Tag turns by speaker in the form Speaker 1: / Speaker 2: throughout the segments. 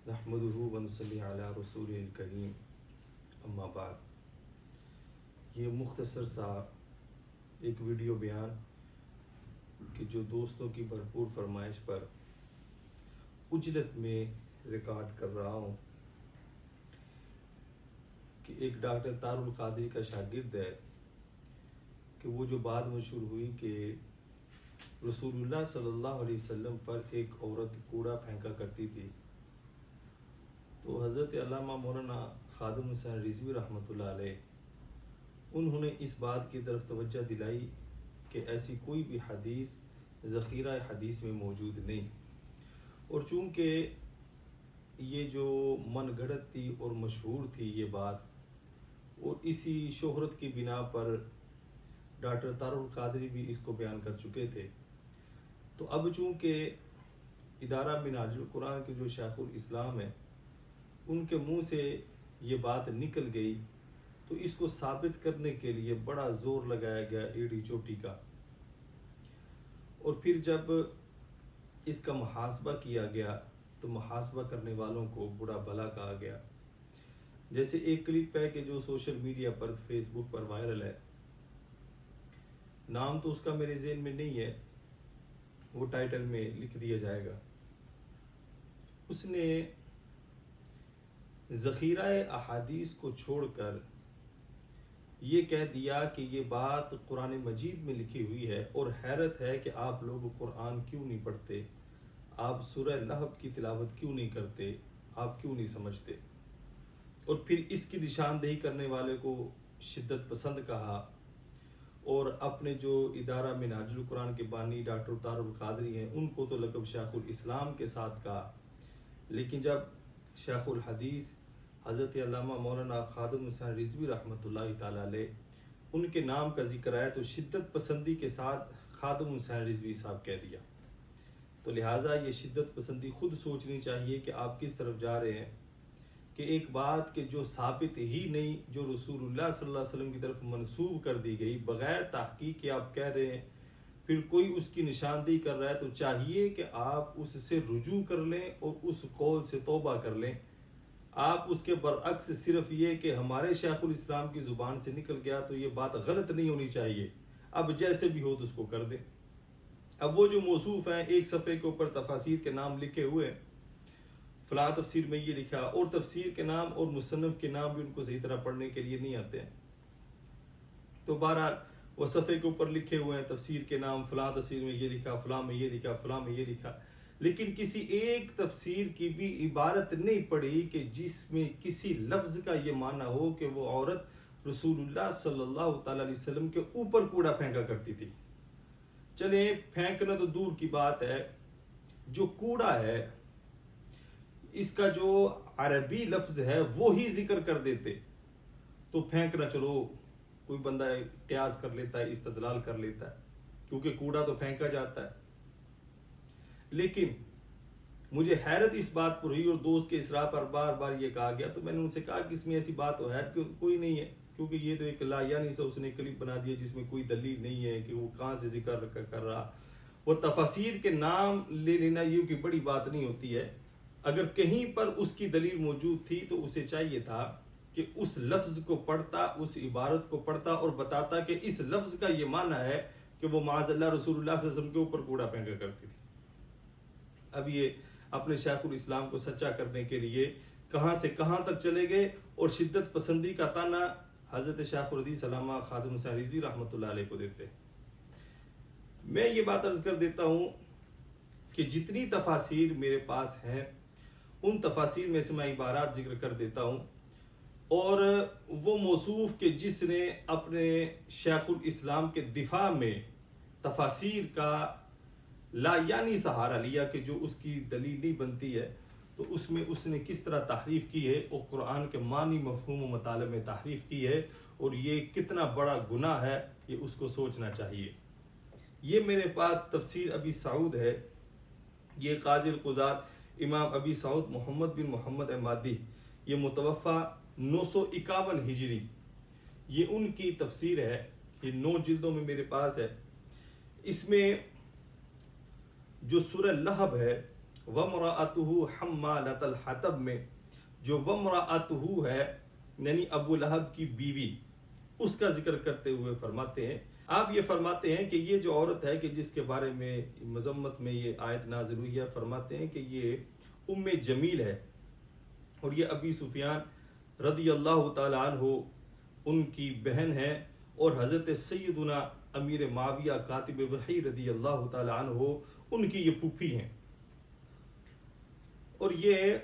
Speaker 1: نحمدہ ونصلی علی رسول الکریم اما بعد. یہ مختصر سا ایک ویڈیو بیان کہ جو دوستوں کی بھرپور فرمائش پر عجلت میں ریکارڈ کر رہا ہوں کہ ایک ڈاکٹر طارق القادری کا شاگرد ہے کہ وہ جو بات مشہور ہوئی کہ رسول اللہ صلی اللہ علیہ وسلم پر ایک عورت کوڑا پھینکا کرتی تھی، تو حضرت علامہ مولانا خادم حسین رضوی رحمۃ اللہ علیہ انہوں نے اس بات کی طرف توجہ دلائی کہ ایسی کوئی بھی حدیث ذخیرہ حدیث میں موجود نہیں، اور چونکہ یہ جو من گھڑت تھی اور مشہور تھی یہ بات، اور اسی شہرت کی بنا پر ڈاکٹر طارق القادری بھی اس کو بیان کر چکے تھے، تو اب چونکہ ادارہ منہاج القرآن کے جو شیخ الاسلام ہیں ان کے منہ سے یہ بات نکل گئی، تو اس کو ثابت کرنے کے لیے بڑا زور لگایا گیا ایڑی چوٹی کا، اور پھر جب اس کا محاسبہ کیا گیا تو محاسبہ کرنے والوں کو برا بھلا کہا گیا. جیسے ایک کلپ ہے کہ جو سوشل میڈیا پر فیس بک پر وائرل ہے، نام تو اس کا میرے ذہن میں نہیں ہے، وہ ٹائٹل میں لکھ دیا جائے گا. اس نے ذخیرہ احادیث کو چھوڑ کر یہ کہہ دیا کہ یہ بات قرآن مجید میں لکھی ہوئی ہے، اور حیرت ہے کہ آپ لوگ قرآن کیوں نہیں پڑھتے، آپ سورہ لہب کی تلاوت کیوں نہیں کرتے، آپ کیوں نہیں سمجھتے. اور پھر اس کی نشاندہی کرنے والے کو شدت پسند کہا، اور اپنے جو ادارہ منہاج القرآن کے بانی ڈاکٹر طارق القادری ہیں ان کو تو لقب شیخ الاسلام کے ساتھ کہا، لیکن جب شیخ الحدیث حضرت علامہ مولانا خادم حسین رضوی رحمۃ اللہ تعالی علیہ ان کے نام کا ذکر آیا تو شدت پسندی کے ساتھ خادم حسین رضوی صاحب کہہ دیا. تو لہٰذا یہ شدت پسندی خود سوچنی چاہیے کہ آپ کس طرف جا رہے ہیں، کہ ایک بات کہ جو ثابت ہی نہیں، جو رسول اللہ صلی اللہ علیہ وسلم کی طرف منسوب کر دی گئی بغیر تحقیق کے آپ کہہ رہے ہیں، پھر کوئی اس کی نشاندہی کر رہا ہے تو چاہیے کہ آپ اس سے رجوع کر لیں اور اس قول سے توبہ کر لیں. آپ اس کے برعکس صرف یہ کہ ہمارے شیخ الاسلام کی زبان سے نکل گیا تو یہ بات غلط نہیں ہونی چاہیے، اب جیسے بھی ہو تو اس کو کر دیں. اب وہ جو موصوف ہیں ایک صفحے کے اوپر تفاسیر کے نام لکھے ہوئے، فلاں تفسیر میں یہ لکھا، اور تفسیر کے نام اور مصنف کے نام بھی ان کو صحیح طرح پڑھنے کے لیے نہیں آتے ہیں. تو بہرحال وہ صفحے کے اوپر لکھے ہوئے ہیں تفسیر کے نام، فلاں تفسیر میں یہ لکھا، فلاں میں یہ لکھا، فلاں میں یہ لکھا، لیکن کسی ایک تفسیر کی بھی عبارت نہیں پڑھی کہ جس میں کسی لفظ کا یہ معنی ہو کہ وہ عورت رسول اللہ صلی اللہ تعالی علیہ وسلم کے اوپر کوڑا پھینکا کرتی تھی. چلیں پھینکنا تو دور کی بات ہے، جو کوڑا ہے اس کا جو عربی لفظ ہے وہی ذکر کر دیتے تو پھینکنا چلو کوئی بندہ قیاس کر لیتا ہے، استدلال کر لیتا ہے، کیونکہ کوڑا تو پھینکا جاتا ہے. لیکن مجھے حیرت اس بات پر ہوئی اور دوست کے اصرار پر بار بار یہ کہا گیا، تو میں نے ان سے کہا کہ اس میں ایسی بات تو ہے کوئی نہیں ہے، کیونکہ یہ تو ایک لا یعنی سے اس نے کلپ بنا دیا جس میں کوئی دلیل نہیں ہے کہ وہ کہاں سے ذکر کر رہا. وہ تفاسیر کے نام لے لینا یہ کہ بڑی بات نہیں ہوتی ہے، اگر کہیں پر اس کی دلیل موجود تھی تو اسے چاہیے تھا کہ اس لفظ کو پڑھتا، اس عبارت کو پڑھتا اور بتاتا کہ اس لفظ کا یہ معنی ہے کہ وہ معاذ اللہ رسول اللہ صلی اللہ علیہ وسلم کے اوپر کوڑا پھینکا کرتی تھی. اب یہ اپنے شیخ الاسلام کو سچا کرنے کے لیے کہاں سے کہاں تک چلے گئے، اور شدت پسندی کا تانا حضرت شیخ الحدیث علامہ خادم حسین رضوی رحمۃ اللہ علیہ کو دیتے. میں یہ بات عرض کر دیتا ہوں کہ جتنی تفاسیر میرے پاس ہیں ان تفاسیر میں سے میں عبارات ذکر کر دیتا ہوں، اور وہ موصوف کہ جس نے اپنے شیخ الاسلام کے دفاع میں تفاسیر کا لا یعنی سہارا لیا کہ جو اس کی دلیل نہیں بنتی ہے، تو اس میں اس نے کس طرح تحریف کی ہے اور قرآن کے معنی مفہوم و مطالب میں تحریف کی ہے، اور یہ کتنا بڑا گناہ ہے یہ اس کو سوچنا چاہیے. یہ میرے پاس تفسیر ابی سعود ہے، یہ قاضی القضات امام ابی سعود محمد بن محمد احمدی، یہ متوفہ 951 ہجری، یہ ان کی تفسیر ہے، یہ 9 جلدوں میں میرے پاس ہے. اس میں جو سورہ لہب ہے وَامْرَأَتُهُ حَمَّالَةَ الْحَطَبِ میں جو وَامْرَأَتُهُ ہے یعنی ابو لہب کی بیوی، اس کا ذکر کرتے ہوئے فرماتے ہیں، آپ یہ فرماتے ہیں کہ یہ جو عورت ہے کہ جس کے بارے میں مذمت میں یہ آیت نازل ہوئی ہے، فرماتے ہیں کہ یہ ام جمیل ہے اور یہ ابی سفیان رضی اللہ تعالی عنہ ان کی بہن ہے، اور حضرت سیدنا امیر معاویہ کاتب وحی رضی اللہ تعالی عنہ ان کی یہ پھوپھی ہیں۔ اور یہ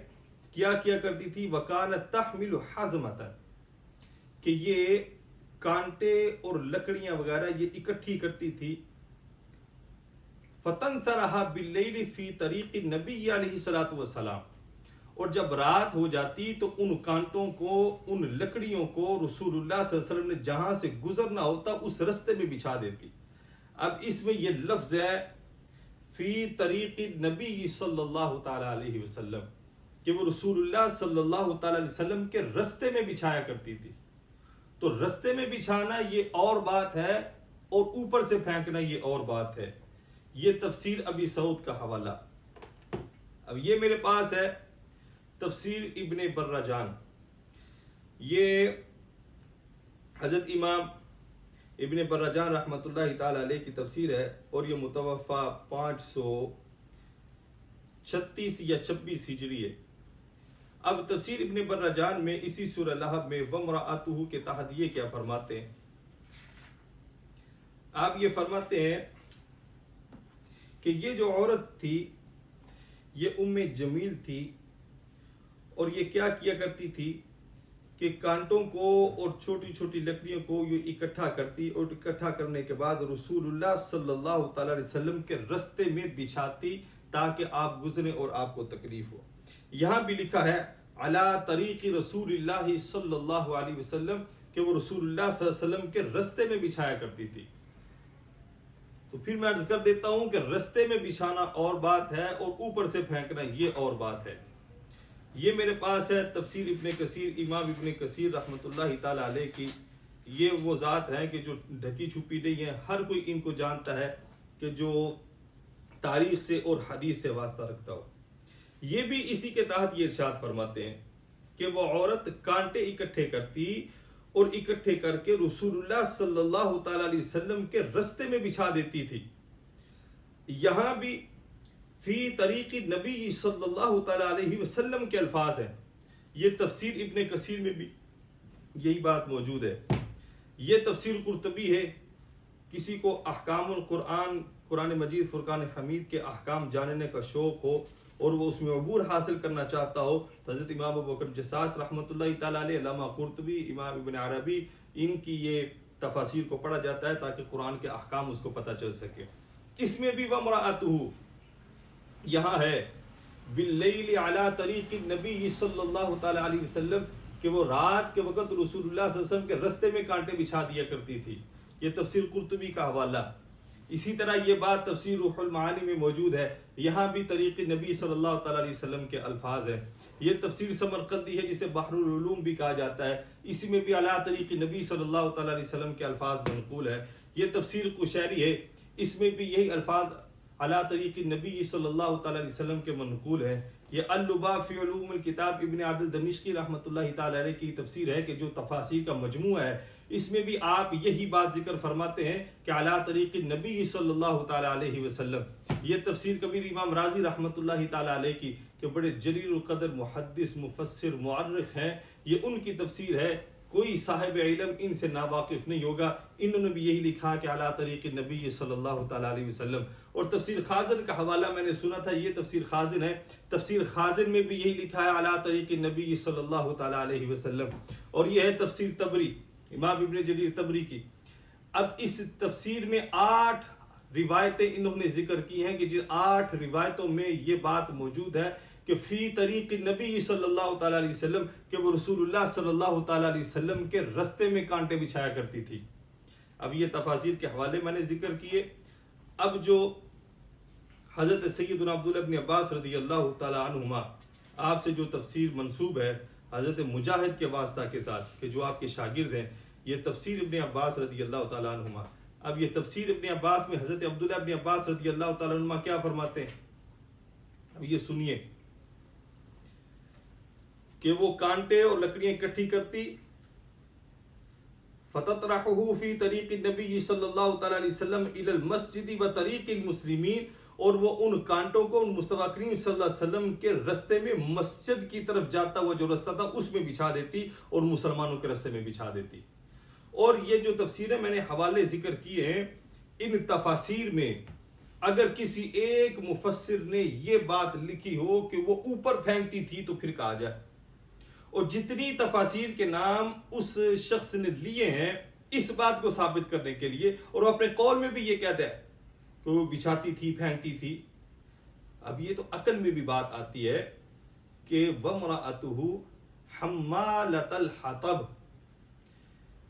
Speaker 1: کیا کرتی تھی؟ وَكَانَتْ تَحْمِلُ حَزْمَةً کہ یہ کانٹے اور لکڑیاں وغیرہ یہ اکٹھی کرتی تھی۔ فَتَنْثَرَهَا بِاللَّيْلِ فِي طَرِيقِ النَّبِيِّ علیہ الصلوۃ والسلام، اور جب رات ہو جاتی تو ان کانٹوں کو، ان لکڑیوں کو رسول اللہ صلی اللہ علیہ وسلم نے جہاں سے گزرنا ہوتا اس رستے میں بچھا دیتی۔ اب اس میں یہ لفظ ہے فی طریق النبی صلی اللہ تعالی علیہ وسلم کہ وہ رسول اللہ صلی اللہ تعالی علیہ وسلم کے رستے میں بچھایا کرتی تھی۔ تو رستے میں بچھانا یہ اور بات ہے، اور اوپر سے پھینکنا یہ اور بات ہے۔ یہ تفسیر ابی سعود کا حوالہ۔ اب یہ میرے پاس ہے تفسیر ابن برجان، یہ حضرت امام ابن برجان رحمۃ اللہ تعالی علیہ کی تفسیر ہے، اور یہ متوفہ 536 یا 26 ہجری ہے۔ اب تفسیر ابن برجان میں اسی سورہ لہب میں وَامْرَأَتُهُ کے تحت یہ کیا فرماتے ہیں؟ آپ یہ فرماتے ہیں کہ یہ جو عورت تھی یہ ام جمیل تھی، اور یہ کیا کرتی تھی کہ کانٹوں کو اور چھوٹی چھوٹی لکڑیوں کو یہ اکٹھا کرتی، اور اکٹھا کرنے کے بعد رسول اللہ صلی اللہ تعالی علیہ وسلم کے رستے میں بچھاتی تاکہ آپ گزریں اور آپ کو تکلیف ہو۔ یہاں بھی لکھا ہے علی طریق رسول اللہ صلی اللہ علیہ وسلم کہ وہ رسول اللہ صلی اللہ علیہ وسلم کے رستے میں بچھایا کرتی تھی۔ تو پھر میں عرض کر دیتا ہوں کہ رستے میں بچھانا اور بات ہے، اور اوپر سے پھینکنا یہ اور بات ہے۔ یہ میرے پاس ہے تفسیر ابن کثیر، امام ابن کثیر رحمۃ اللہ تعالی علیہ کی۔ یہ وہ ذات ہیں کہ جو ڈھکی چھپی نہیں ہے، ہر کوئی ان کو جانتا ہے کہ جو تاریخ سے اور حدیث سے واسطہ رکھتا ہو۔ یہ بھی اسی کے تحت یہ ارشاد فرماتے ہیں کہ وہ عورت کانٹے اکٹھے کرتی اور اکٹھے کر کے رسول اللہ صلی اللہ تعالی علیہ وسلم کے رستے میں بچھا دیتی تھی۔ یہاں بھی فی طریق نبی صلی اللہ تعالی علیہ وسلم کے الفاظ ہیں۔ یہ تفسیر ابن کثیر میں بھی یہی بات موجود ہے۔ یہ تفسیر قرطبی ہے۔ کسی کو احکام القرآن، قرآن مجید فرقان حمید کے احکام جاننے کا شوق ہو اور وہ اس میں عبور حاصل کرنا چاہتا ہو تو حضرت امام ابو بکر جساس رحمۃ اللہ تعالی علیہ، علامہ قرطبی، امام ابن عربی، ان کی یہ تفاسیر کو پڑھا جاتا ہے تاکہ قرآن کے احکام اس کو پتہ چل سکے۔ اس میں بھی وَامْرَأَتُهُ یہاں ہے باللیل علی طریق النبی صلی اللہ تعالی علیہ وسلم کہ وہ رات کے وقت رسول اللہ صلی اللہ علیہ وسلم کے رستے میں کانٹے بچھا دیا کرتی تھی۔ یہ تفسیر قرطبی کا حوالہ۔ اسی طرح یہ بات تفسیر روح المعانی میں موجود ہے، یہاں بھی طریق نبی صلی اللہ تعالی علیہ وسلم کے الفاظ ہیں۔ یہ تفسیر سمرقندی ہے جسے بحر العلوم بھی کہا جاتا ہے، اسی میں بھی علی طریق نبی صلی اللہ تعالی علیہ وسلم کے الفاظ منقول ہے۔ یہ تفسیر قشیری ہے، اس میں بھی یہی الفاظ علی طریق نبی صلی اللہ تعالی علیہ وسلم کے منقول ہے۔ یہ اللباب فی علوم الکتاب ابن عادل دمشقی رحمۃ اللہ تعالی علیہ کی تفسیر ہے کہ جو تفاسیر کا مجموعہ ہے، اس میں بھی آپ یہی بات ذکر فرماتے ہیں کہ علی طریق نبی صلی اللہ تعالی علیہ وسلم۔ یہ تفسیر کبیر امام رازی رحمۃ اللہ تعالی علیہ کی کہ بڑے جلیل القدر محدث، مفسر، مؤرخ ہیں، یہ ان کی تفسیر ہے، کوئی صاحب علم ان سے ناواقف نہیں ہوگا۔ انہوں نے بھی یہی لکھا کہ علی طریق نبی صلی اللہ تعالی علیہ وسلم۔ اور تفسیر خازن کا حوالہ میں نے سنا تھا، یہ تفسیر خازن ہے، تفسیر خازن میں بھی یہی لکھا ہے علی طریق نبی صلی اللہ تعالی علیہ وسلم۔ اور یہ ہے تفسیر تبری، امام ابن جریر تبری کی۔ اب اس تفسیر میں 8 روایتیں انہوں نے ذکر کی ہیں کہ جن 8 روایتوں میں یہ بات موجود ہے کہ فی طریق نبی صلی اللہ تعالی علیہ وسلم کہ وہ رسول اللہ صلی اللہ تعالی علیہ وسلم کے رستے میں کانٹے بچھایا کرتی تھی۔ اب یہ تفاسیر کے حوالے میں نے ذکر کیے۔ اب جو حضرت سیدنا عبداللہ بن عباس رضی اللہ تعالی عنہما آپ سے جو تفسیر منسوب ہے حضرت مجاہد کے واسطہ کے ساتھ کہ جو آپ کے شاگرد ہیں، یہ تفسیر ابن عباس رضی اللہ تعالی عنہما۔ اب یہ تفسیر ابن عباس میں حضرت عبداللہ بن عباس رضی اللہ تعالی عنہما کیا فرماتے ہیں؟ اب یہ سنیے کہ وہ کانٹے اور لکڑیاں اکٹھی کرتی، فَتَطْرَحُهُ فِي طَرِيقِ النَّبِيِّ صلی اللہ تعالی علیہ وسلم إِلَى الْمَسْجِدِ وَطَرِيقِ الْمُسْلِمِينَ، اور وہ ان کانٹوں کو ان مصطفیٰ کریم صلی اللہ علیہ وسلم کے رستے میں مسجد کی طرف جاتا ہوا جو رستہ تھا اس میں بچھا دیتی اور مسلمانوں کے رستے میں بچھا دیتی۔ اور یہ جو تفسیریں میں نے حوالے ذکر کیے ہیں، ان تفاسیر میں اگر کسی ایک مفسر نے یہ بات لکھی ہو کہ وہ اوپر پھینکتی تھی تو پھر کہا جائے، اور جتنی تفاسیر کے نام اس شخص نے لیے ہیں اس بات کو ثابت کرنے کے لیے، اور وہ اپنے قول میں بھی یہ کہتا ہے کہ وہ بچھاتی تھی، پھینکتی تھی۔ اب یہ تو عقل میں بھی بات آتی ہے کہ وَامْرَأَتُهُ حَمَّالَةَ الْحَطَبِ،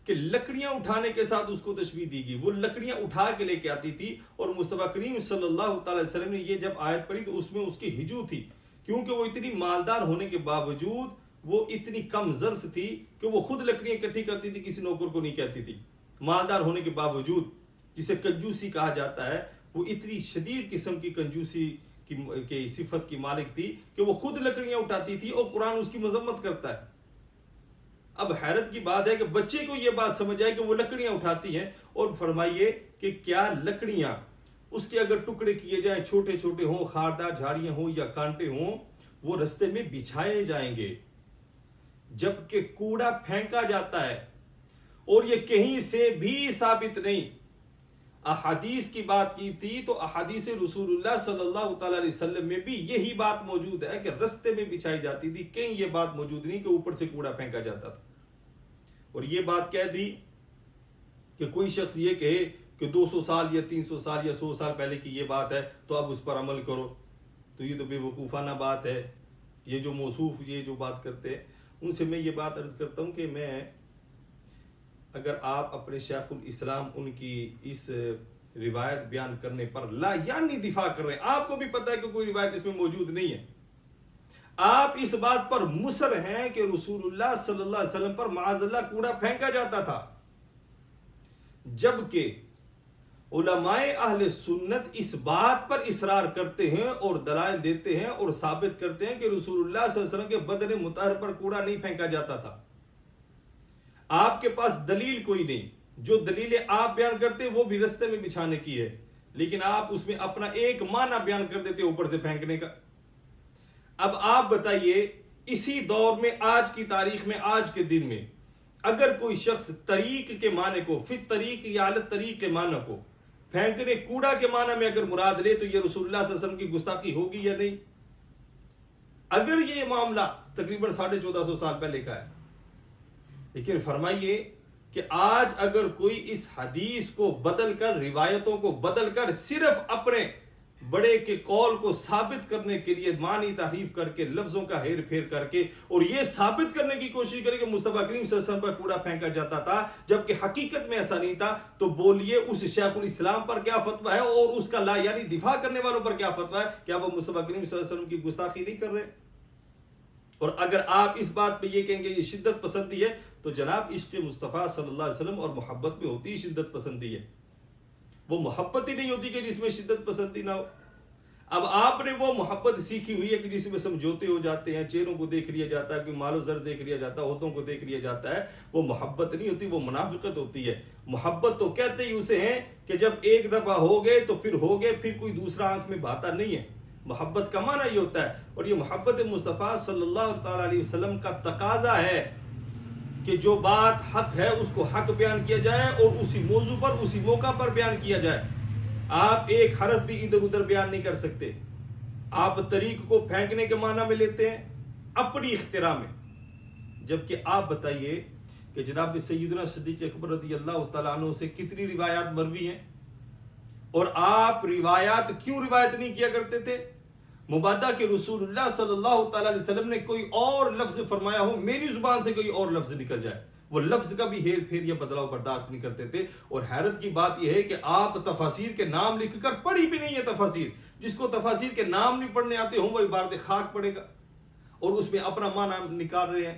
Speaker 1: کہ لکڑیاں اٹھانے کے ساتھ اس کو تشبیہ دی گئی، وہ لکڑیاں اٹھا کے لے کے آتی تھی، اور مصطفیٰ کریم صلی اللہ تعالی وسلم نے یہ جب آیت پڑھی تو اس میں اس کی ہجو تھی، کیونکہ وہ اتنی مالدار ہونے کے باوجود وہ اتنی کم ظرف تھی کہ وہ خود لکڑیاں اکٹھی کرتی تھی، کسی نوکر کو نہیں کہتی تھی، مالدار ہونے کے باوجود، جسے کنجوسی کہا جاتا ہے، وہ اتنی شدید قسم کی کنجوسی کی صفت کی مالک تھی کہ وہ خود لکڑیاں اٹھاتی تھی، اور قرآن اس کی مذمت کرتا ہے۔ اب حیرت کی بات ہے کہ بچے کو یہ بات سمجھ آئے کہ وہ لکڑیاں اٹھاتی ہیں، اور فرمائیے کہ کیا لکڑیاں اس کے اگر ٹکڑے کیے جائیں، چھوٹے چھوٹے ہوں، خاردار جھاڑیاں ہوں یا کانٹے ہوں، وہ رستے میں بچھائے جائیں گے، جبکہ کوڑا پھینکا جاتا ہے، اور یہ کہیں سے بھی ثابت نہیں۔ احادیث کی بات کی تھی تو احادیث رسول اللہ صلی اللہ تعالی علیہ وسلم میں بھی یہی بات موجود ہے کہ رستے میں بچھائی جاتی تھی، کہیں یہ بات موجود نہیں کہ اوپر سے کوڑا پھینکا جاتا تھا۔ اور یہ بات کہہ دی کہ کوئی شخص یہ کہے کہ 200 سال یا 300 سال یا 100 سال پہلے کی یہ بات ہے تو اب اس پر عمل کرو، تو یہ تو بے وقوفانہ بات ہے۔ یہ جو موصوف یہ جو بات کرتے ہیں ان سے میں یہ بات عرض کرتا ہوں کہ میں اگر آپ اپنے شیخ الاسلام ان کی اس روایت بیان کرنے پر لا یعنی دفاع کر رہے ہیں، آپ کو بھی پتہ ہے کہ کوئی روایت اس میں موجود نہیں ہے، آپ اس بات پر مصر ہیں کہ رسول اللہ صلی اللہ علیہ وسلم پر معاذ اللہ کوڑا پھینکا جاتا تھا، جبکہ علماء اہل سنت اس بات پر اصرار کرتے ہیں اور دلائل دیتے ہیں اور ثابت کرتے ہیں کہ رسول اللہ صلی اللہ علیہ وسلم کے بدن مطہر پر کوڑا نہیں پھینکا جاتا تھا۔ آپ کے پاس دلیل کوئی نہیں، جو دلیلیں آپ بیان کرتے وہ بھی رستے میں بچھانے کی ہے، لیکن آپ اس میں اپنا ایک معنی بیان کر دیتے اوپر سے پھینکنے کا۔ اب آپ بتائیے اسی دور میں، آج کی تاریخ میں، آج کے دن میں اگر کوئی شخص طریق کے معنی کو، فی طریق یا علی طریق کے معنی کو پھینکنے، کوڑا کے معنی میں اگر مراد لے تو یہ رسول اللہ صلی اللہ علیہ وسلم کی گستاخی ہوگی یا نہیں؟ اگر یہ معاملہ تقریباً 1450 سال پہلے کا ہے، لیکن فرمائیے کہ آج اگر کوئی اس حدیث کو بدل کر، روایتوں کو بدل کر، صرف اپنے بڑے کے قول کو ثابت کرنے کے لیے معنی تحریف کر کے، لفظوں کا ہیر پھیر کر کے، اور یہ ثابت کرنے کی کوشش کرے کہ مصطفیٰ کریم صلی اللہ علیہ وسلم پر کوڑا پھینکا جاتا تھا جبکہ حقیقت میں ایسا نہیں تھا، تو بولیے اس شیخ الاسلام پر کیا فتویٰ ہے اور اس کا لا یعنی دفاع کرنے والوں پر کیا فتویٰ ہے؟ کیا وہ مصطفیٰ کریم صلی اللہ علیہ وسلم کی گستاخی نہیں کر رہے؟ اور اگر آپ اس بات پہ یہ کہیں گے یہ شدت پسندی ہے تو جناب عشق مصطفیٰ صلی اللہ علیہ وسلم اور محبت میں ہوتی شدت پسندی ہے، وہ محبت ہی نہیں ہوتی کہ جس میں شدت پسندی نہ ہو۔ اب آپ نے وہ محبت سیکھی ہوئی ہے کہ جس میں سمجھوتے ہو جاتے ہیں، چہروں کو دیکھ لیا جاتا ہے، کوئی مال و زر دیکھ لیا جاتا ہے، عہدوں کو دیکھ لیا جاتا ہے، وہ محبت نہیں ہوتی، وہ منافقت ہوتی ہے۔ محبت تو کہتے ہی اسے ہیں کہ جب ایک دفعہ ہو گئے تو پھر ہو گئے، پھر کوئی دوسرا آنکھ میں بھاتا نہیں ہے۔ محبت کا معنی یہ ہوتا ہے، اور یہ محبت مصطفیٰ صلی اللہ تعالی علیہ وسلم کا تقاضا ہے کہ جو بات حق ہے اس کو حق بیان کیا جائے اور اسی موضوع پر، اسی موقع پر بیان کیا جائے۔ آپ ایک حرف بھی ادھر ادھر بیان نہیں کر سکتے۔ آپ طریق کو پھینکنے کے معنی میں لیتے ہیں اپنی اختراع میں، جبکہ آپ بتائیے کہ جناب سیدنا صدیق اکبر رضی اللہ تعالیٰ عنہ سے کتنی روایات مروی ہیں، اور آپ روایات کیوں روایت نہیں کیا کرتے تھے؟ مبادہ کہ رسول اللہ صلی اللہ تعالی علیہ وسلم نے کوئی اور لفظ فرمایا ہو، میری زبان سے کوئی اور لفظ نکل جائے، وہ لفظ کا بھی ہیر پھیر یا بدلاؤ برداشت نہیں کرتے تھے۔ اور حیرت کی بات یہ ہے کہ آپ تفاسیر کے نام لکھ کر، پڑھی بھی نہیں ہے تفاسیر، جس کو تفاسیر کے نام نہیں پڑھنے آتے ہوں وہ عبارت خاک پڑھے گا اور اس میں اپنا معنی نکال رہے ہیں۔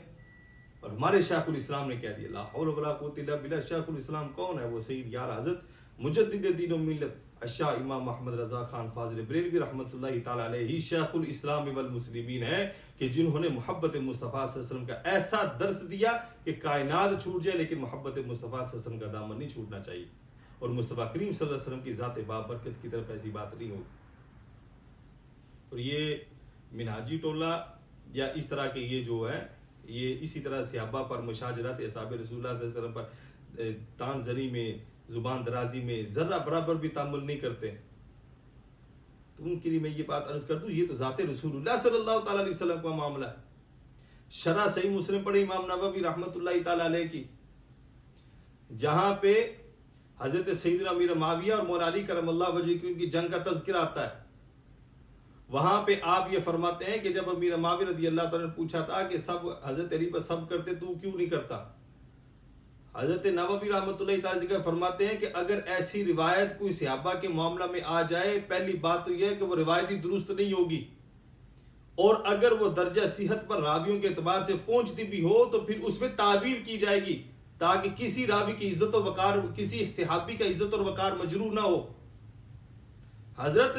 Speaker 1: اور ہمارے شیخ الاسلام نے کہہ دیا لا حول ولا قوت الا باللہ۔ شیخ الاسلام کون ہے؟ وہ سید یار حضرت مجدد دین و ملت الشاہ امام محمد رضا خان فاضل بریلوی رحمۃ اللہ تعالی علیہ شیخ الاسلام والمسلمین ہے کہ جنہوں نے محبت مصطفیٰ صلی اللہ علیہ وسلم کا ایسا درس دیا کہ کائنات چھوٹ جائے لیکن محبت مصطفیٰ صلی اللہ علیہ وسلم کا دامن نہیں چھوٹنا چاہیے، اور مصطفیٰ کریم صلی اللہ علیہ وسلم کی ذات بابرکت کی طرف ایسی بات نہیں ہوگی۔ اور یہ منہاجی ٹولہ یا اس طرح کے یہ جو ہے یہ اسی طرح صحابہ پر مشاجرات اصحاب رسول اللہ صلی اللہ علیہ وسلم پر تان زنی میں زبان درازی میں ذرہ برابر بھی تعامل نہیں کرتے، تو ان کے لیے میں یہ بات عرض کر دوں یہ تو ذات رسول اللہ صلی اللہ تعالی علیہ وسلم کا معاملہ ہے۔ شرح صحیح مسلم پڑھے امام نووی رحمۃ اللہ تعالی علیہ کی، جہاں پہ حضرت سیدنا امیر معاویہ اور مولا علی کرم اللہ وجہ کی جنگ کا تذکرہ آتا ہے، وہاں پہ آپ یہ فرماتے ہیں کہ جب امیر معاویہ رضی اللہ تعالیٰ نے پوچھا تھا کہ سب حضرت علی پر سب کرتے تو کیوں نہیں کرتا، حضرت نووی رحمۃ اللہ تعالیٰ فرماتے ہیں کہ اگر ایسی روایت کوئی صحابہ کے معاملہ میں آ جائے، پہلی بات تو یہ ہے کہ وہ روایتی درست نہیں ہوگی، اور اگر وہ درجہ صحت پر راویوں کے اعتبار سے پہنچتی بھی ہو تو پھر اس میں تعویل کی جائے گی تاکہ کسی راوی کی عزت و وقار، کسی صحابی کا عزت اور وقار مجروح نہ ہو۔ حضرت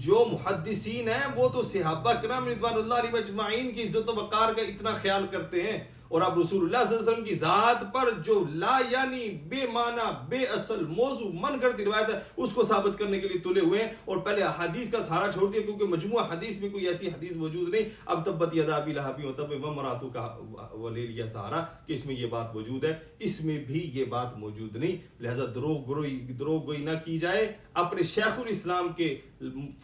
Speaker 1: جو محدثین ہیں وہ تو صحابہ کرام رضوان اللہ علیہم اجمعین کی عزت و وقار کا اتنا خیال کرتے ہیں، اور اب رسول اللہ صلی اللہ علیہ وسلم کی ذات پر جو لا یعنی بے معنی بے اصل موضوع من گھڑتی روایت ہے اس کو ثابت کرنے کے لیے تلے ہوئے ہیں، اور پہلے حدیث کا سہارا چھوڑ دیا کیونکہ مجموعہ حدیث میں کوئی ایسی حدیث موجود نہیں، اب تبت یدا ابی لہب وتب وامرأتہ کا وہ لے لیا سہارا کہ اس میں یہ بات موجود ہے، اس میں بھی یہ بات موجود نہیں، لہذا دروغ گوئی نہ کی جائے اپنے شیخ الاسلام کے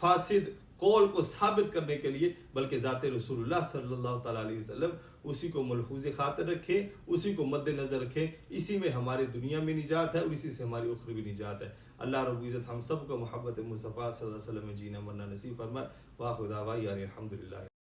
Speaker 1: فاسد قول کو ثابت کرنے کے لیے، بلکہ ذات رسول اللہ صلی اللہ تعالی علیہ وسلم اسی کو ملحوظ خاطر رکھے، اسی کو مد نظر رکھے، اسی میں ہماری دنیا میں نجات ہے اور اسی سے ہماری اخروی نجات ہے۔ اللہ رب العزت ہم سب کو محبت مصطفیٰ صلی اللہ علیہ وسلم میں جینا مرنا نصیب فرمائے۔ وآخر دعوانا الحمدللہ۔